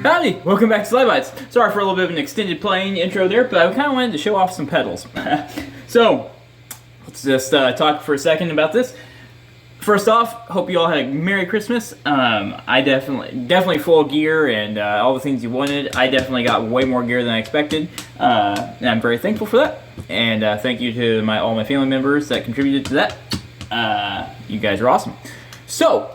Howdy! Welcome back to SlydeBytes. Sorry for a little bit of an extended playing intro there, but I kind of wanted to show off some pedals. So, let's just talk for a second about this. First off, hope you all had a Merry Christmas. I definitely full gear and all the things you wanted. I definitely got way more gear than I expected, and I'm very thankful for that. And thank you to all my family members that contributed to that. You guys are awesome. So,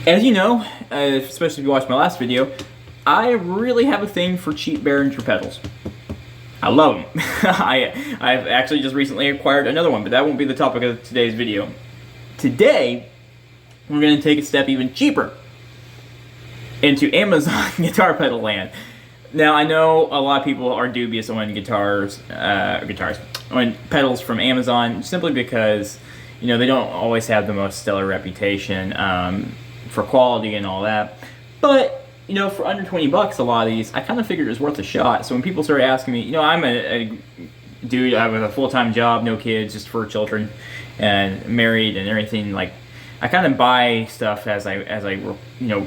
as you know, especially if you watched my last video, I really have a thing for cheap Behringer pedals. I love them. I've actually just recently acquired another one, but that won't be the topic of today's video. Today, we're going to take a step even cheaper into Amazon guitar pedal land. Now, I know a lot of people are dubious on on pedals from Amazon, simply because, you know, they don't always have the most stellar reputation for quality and all that. But, you know, for under 20 bucks, a lot of these, I kind of figured it was worth a shot. So when people started asking me, you know, I'm a dude, I have a full-time job, no kids, just 4 children, and married and everything. Like, I kind of buy stuff as I you know,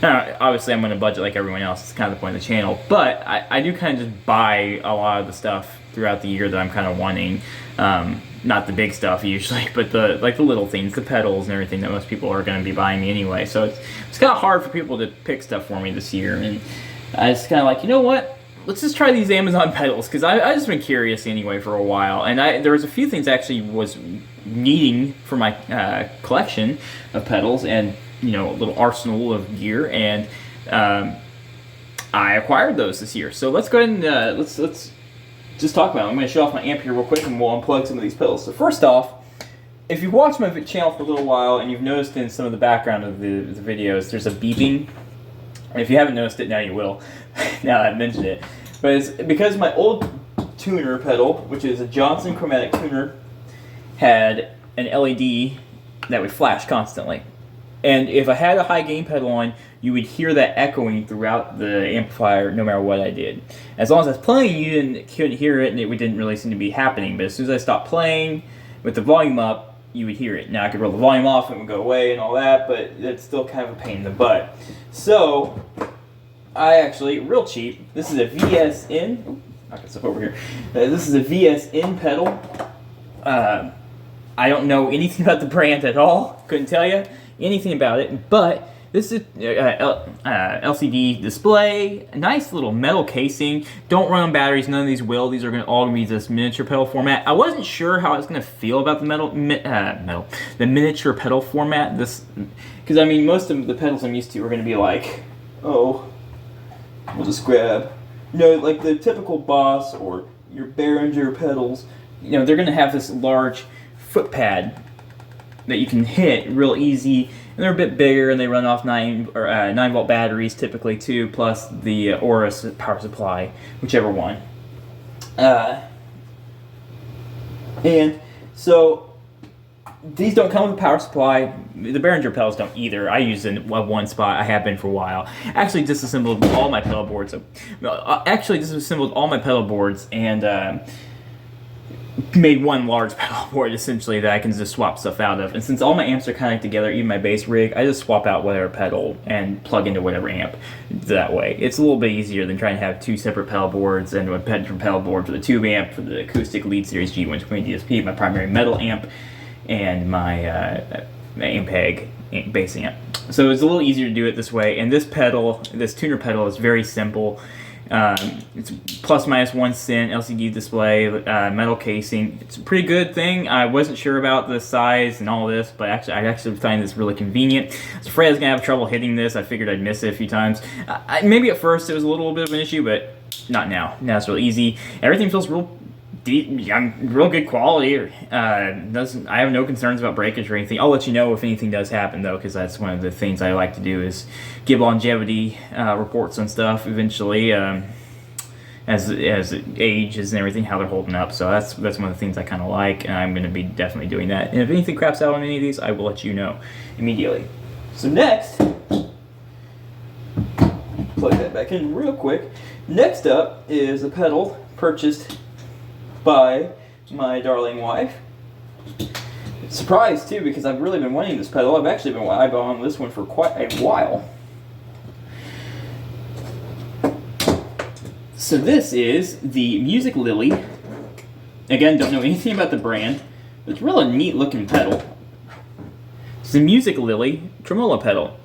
obviously I'm on a budget like everyone else. It's kind of the point of the channel. But I do kind of just buy a lot of the stuff throughout the year that I'm kind of wanting. Not the big stuff usually, but the little things, the pedals and everything that most people are going to be buying me anyway. So it's kind of hard for people to pick stuff for me this year, and I just kind of like, you know what? Let's just try these Amazon pedals, because I just been curious anyway for a while, and there was a few things I actually was needing for my collection of pedals and, you know, a little arsenal of gear, and I acquired those this year. So let's go ahead and let's just talk about it. I'm going to show off my amp here real quick and we'll unplug some of these pedals. So first off, if you've watched my channel for a little while and you've noticed in some of the background of the videos, there's a beeping. And if you haven't noticed it, now you will, now that I've mentioned it. But it's because my old tuner pedal, which is a Johnson chromatic tuner, had an LED that would flash constantly. And if I had a high gain pedal on, you would hear that echoing throughout the amplifier no matter what I did. As long as I was playing, you couldn't hear it, and it didn't really seem to be happening. But as soon as I stopped playing with the volume up, you would hear it. Now I could roll the volume off and it would go away and all that, but it's still kind of a pain in the butt. So I actually, real cheap, this is a VSN. I can step over here. This is a VSN pedal. I don't know anything about the brand at all. Couldn't tell you anything about it, but this is LCD display, a nice little metal casing. Don't run on batteries, none of these will. These are all going to be this miniature pedal format. I wasn't sure how I was going to feel about the the miniature pedal format. Because I mean, most of the pedals I'm used to are going to be like, oh, we'll just grab, you know, like the typical Boss or your Behringer pedals. You know, they're going to have this large foot pad that you can hit real easy, and they're a bit bigger, and they run off 9-volt batteries typically too, plus the Aorus power supply, whichever one. And so these don't come with a power supply. The Behringer pedals don't either. I use in one spot. I have been for a while. Actually disassembled all my pedal boards. And made one large pedal board essentially that I can just swap stuff out of. And since all my amps are connected together, even my bass rig, I just swap out whatever pedal and plug into whatever amp that way. It's a little bit easier than trying to have two separate pedal boards and a different pedal board for the tube amp, for the acoustic Lead Series G120 DSP, my primary metal amp, and my Ampeg bass amp. So it's a little easier to do it this way. And this pedal, this tuner pedal, is very simple. It's plus minus 1 cent LCD display, metal casing. It's a pretty good thing. I wasn't sure about the size and all this, but I actually find this really convenient. I was afraid I was gonna have trouble hitting this. I figured I'd miss it a few times. Maybe at first it was a little bit of an issue, but not now. Now it's real easy. Everything feels real good quality. I have no concerns about breakage or anything. I'll let you know if anything does happen though, because that's one of the things I like to do, is give longevity reports on stuff eventually, as it ages and everything, how they're holding up. So that's one of the things I kind of like, and I'm going to be definitely doing that. And if anything craps out on any of these, I will let you know immediately. So next, plug that back in real quick. Next up is a pedal purchased by my darling wife. Surprised too, because I've really been wanting this pedal. I've actually been eyeballing this one for quite a while. So this is the Musiclily. Again, don't know anything about the brand, but it's really neat looking pedal. It's the Musiclily Tremolo pedal.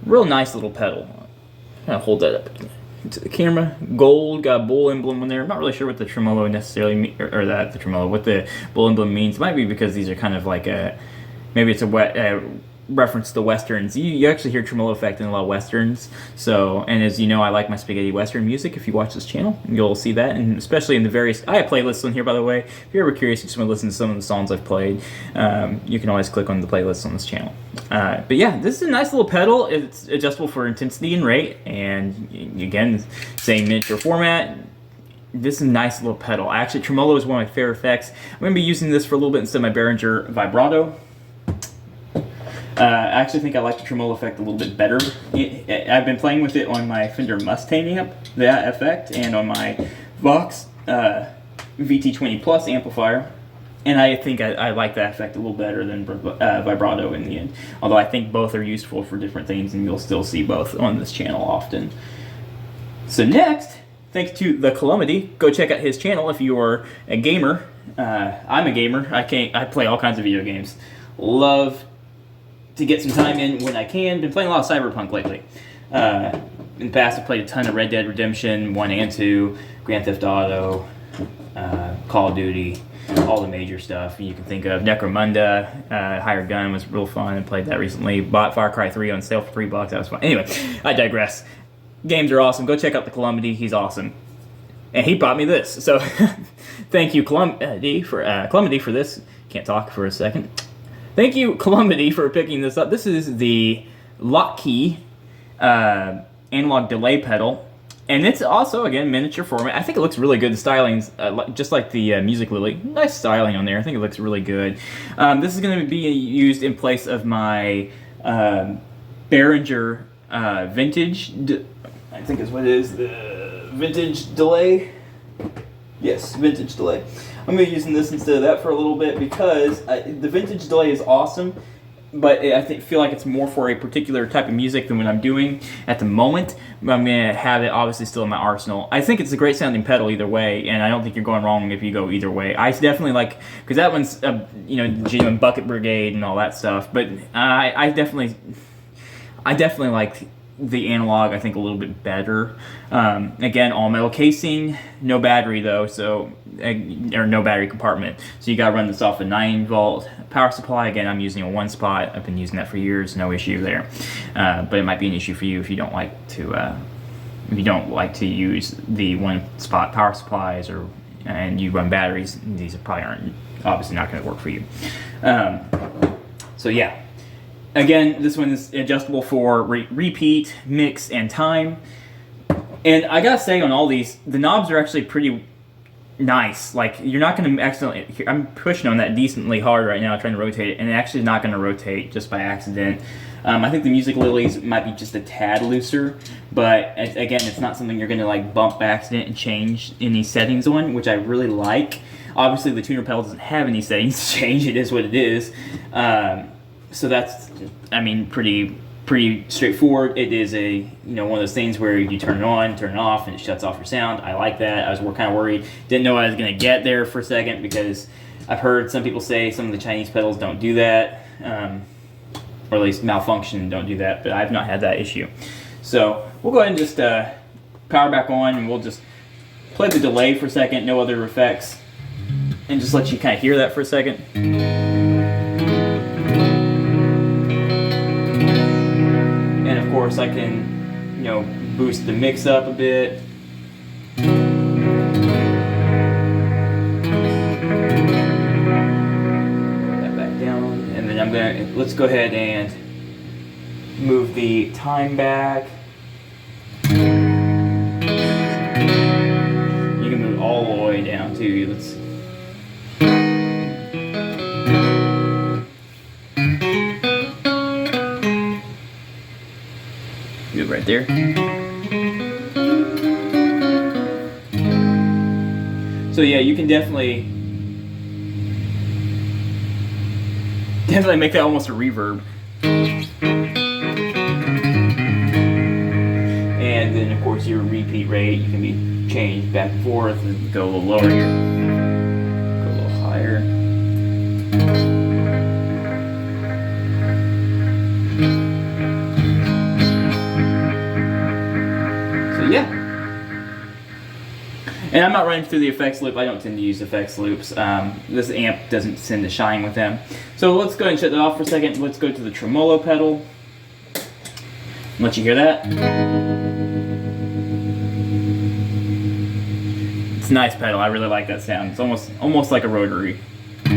Real nice little pedal. I'm gonna hold that up to the camera. Gold, got a bull emblem in there. I'm not really sure what the tremolo necessarily means, what the bull emblem means. It might be because these are kind of like maybe it's a reference to westerns. You actually hear tremolo effect in a lot of westerns. So, and as you know, I like my spaghetti western music. If you watch this channel, you'll see that, and especially in the various, I have playlists on here, by the way. If you're ever curious, you just want to listen to some of the songs I've played, you can always click on the playlist on this channel. But yeah, this is a nice little pedal. It's adjustable for intensity and rate, and again, same miniature format. This is a nice little pedal. Actually, tremolo is one of my favorite effects. I'm going to be using this for a little bit instead of my Behringer vibrato. I actually think I like the tremolo effect a little bit better. I've been playing with it on my Fender Mustang amp, that effect, and on my Vox VT20 Plus amplifier. And I think I like that effect a little better than vibrato in the end. Although I think both are useful for different things, and you'll still see both on this channel often. So next, thanks to the Calamity, go check out his channel if you are a gamer. I'm a gamer. I play all kinds of video games. Love to get some time in when I can. Been playing a lot of Cyberpunk lately. In the past, I've played a ton of Red Dead Redemption 1 and 2, Grand Theft Auto, Call of Duty, all the major stuff you can think of. Necromunda, Hired Gun was real fun, and played that recently. Bought Far Cry 3 on sale for $3, that was fun. Anyway, I digress. Games are awesome. Go check out the Calamity, he's awesome. And he bought me this, so thank you, Calamity, for this. Can't talk for a second. Thank you, Calamity, for picking this up. This is the Lotkey analog delay pedal, and it's also, again, miniature format. I think it looks really good. The styling's just like the Musiclily. Nice styling on there. I think it looks really good. This is going to be used in place of my Behringer vintage. I think is what it is. The vintage delay. Yes, vintage delay. I'm going to be using this instead of that for a little bit because the vintage delay is awesome, but I feel like it's more for a particular type of music than what I'm doing at the moment. But I'm going to have it obviously still in my arsenal. I think it's a great sounding pedal either way, and I don't think you're going wrong if you go either way. I definitely like, because that one's, genuine Bucket Brigade and all that stuff, but I definitely like the analog, I think, a little bit better. Again, all metal casing, no battery though, so or no battery compartment. So you gotta run this off a 9-volt power supply. Again, I'm using a 1 spot. I've been using that for years, no issue there. But it might be an issue for you if you don't like to use the 1 spot power supplies, and you run batteries. These probably aren't, obviously not going to work for you. So yeah. Again, this one is adjustable for repeat, mix, and time. And I gotta say, on all these, the knobs are actually pretty nice. Like, you're not gonna accidentally, I'm pushing on that decently hard right now, trying to rotate it, and it actually is not gonna rotate just by accident. I think the Musiclillys might be just a tad looser, but again, it's not something you're gonna like bump by accident and change any settings on, which I really like. Obviously, the tuner pedal doesn't have any settings to change. It is what it is. So that's, I mean, pretty straightforward. It is a, one of those things where you turn it on, turn it off, and it shuts off your sound. I like that. I was kind of worried. Didn't know I was going to get there for a second, because I've heard some people say some of the Chinese pedals don't do that, or at least malfunction and don't do that, but I've not had that issue. So we'll go ahead and just power back on, and we'll just play the delay for a second, no other effects, and just let you kind of hear that for a second. Of course, I can, boost the mix up a bit. Put that back down, and then let's go ahead and move the time back. You can move all the way down too. Let's. Good right there. So yeah, you can definitely make that almost a reverb. And then of course your repeat rate, you can be changed back and forth and go a little lower here. Go a little higher. Yeah. And I'm not running through the effects loop. I don't tend to use effects loops. This amp doesn't tend to shine with them. So let's go ahead and shut that off for a second. Let's go to the Tremolo pedal. Let you hear that. It's a nice pedal. I really like that sound. It's almost like a rotary. Let's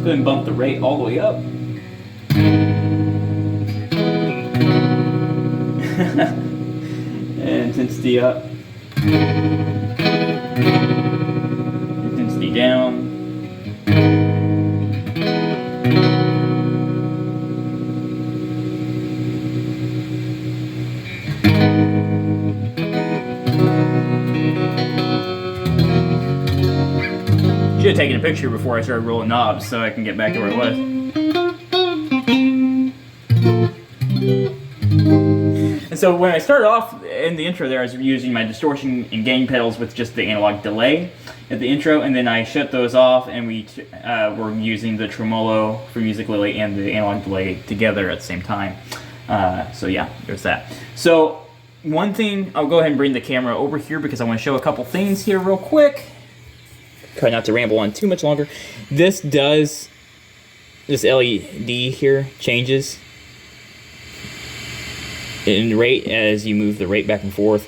go ahead and bump the rate all the way up. And intensity up. Intensity down. Should have taken a picture before I started rolling knobs so I can get back to where it was. And so when I started off in the intro there, I was using my distortion and gain pedals with just the analog delay at the intro, and then I shut those off, and we were using the Tremolo for Musiclily and the analog delay together at the same time. So yeah, there's that. So one thing, I'll go ahead and bring the camera over here because I want to show a couple things here real quick. Try not to ramble on too much longer. This LED here changes in rate as you move the rate back and forth.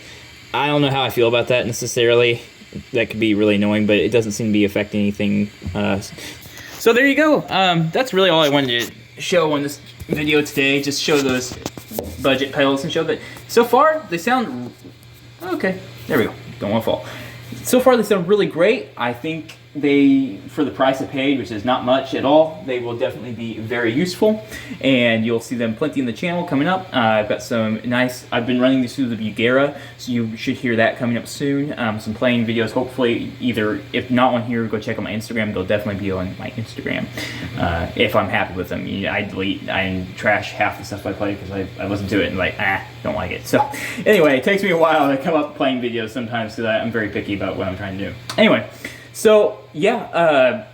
I don't know how I feel about that necessarily. That could be really annoying, but it doesn't seem to be affecting anything. So there you go. That's really all I wanted to show on this video today. Just show those budget pedals and show that so far they sound okay. There we go. Don't want to fall. So far they sound really great. I think they, for the price I paid, which is not much at all, they will definitely be very useful, and you'll see them plenty in the channel coming up. I've got some nice, I've been running these through the Bugera, so you should hear that coming up soon. Some playing videos, hopefully, either, if not on here, go check out my Instagram. They'll definitely be on my Instagram, if I'm happy with them. I trash half the stuff I play because I listen to it and don't like it. So anyway, it takes me a while to come up playing videos sometimes because I'm very picky about what I'm trying to do. Anyway, so yeah,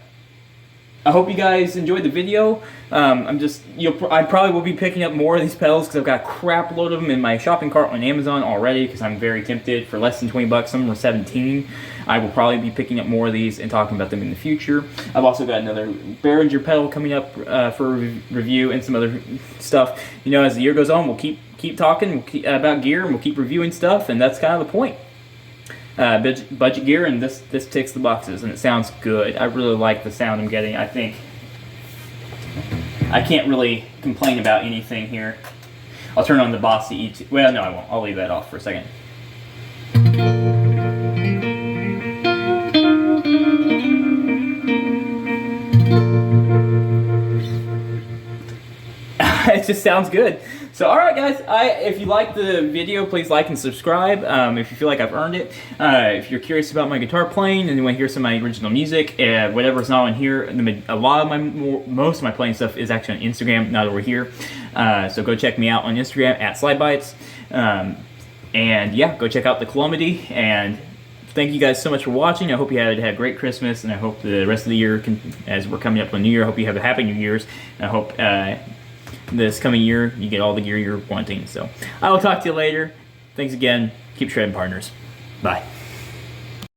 I hope you guys enjoyed the video. I probably will be picking up more of these pedals because I've got a crap load of them in my shopping cart on Amazon already because I'm very tempted. For less than 20 bucks, some are 17. I will probably be picking up more of these and talking about them in the future. I've also got another Behringer pedal coming up for review and some other stuff. As the year goes on, we'll keep talking about gear and we'll keep reviewing stuff, and that's kind of the point. Budget gear, and this ticks the boxes and it sounds good. I really like the sound I'm getting. I think I can't really complain about anything here. I'll turn on the bossy ET. Well, no, I won't. I'll leave that off for a second. It just sounds good. So, alright guys, if you like the video, please like and subscribe if you feel like I've earned it. If you're curious about my guitar playing and you want to hear some of my original music, whatever's not on here, most of my playing stuff is actually on Instagram, not over here. So go check me out on Instagram at SlydeBytes. And yeah, go check out the Calamity, and thank you guys so much for watching. I hope you had a great Christmas, and I hope the rest of the year, as we're coming up on New Year, I hope you have a happy New Year's, and I hope this coming year you get all the gear you're wanting. So I will talk to you later. Thanks again. Keep shredding, partners. Bye.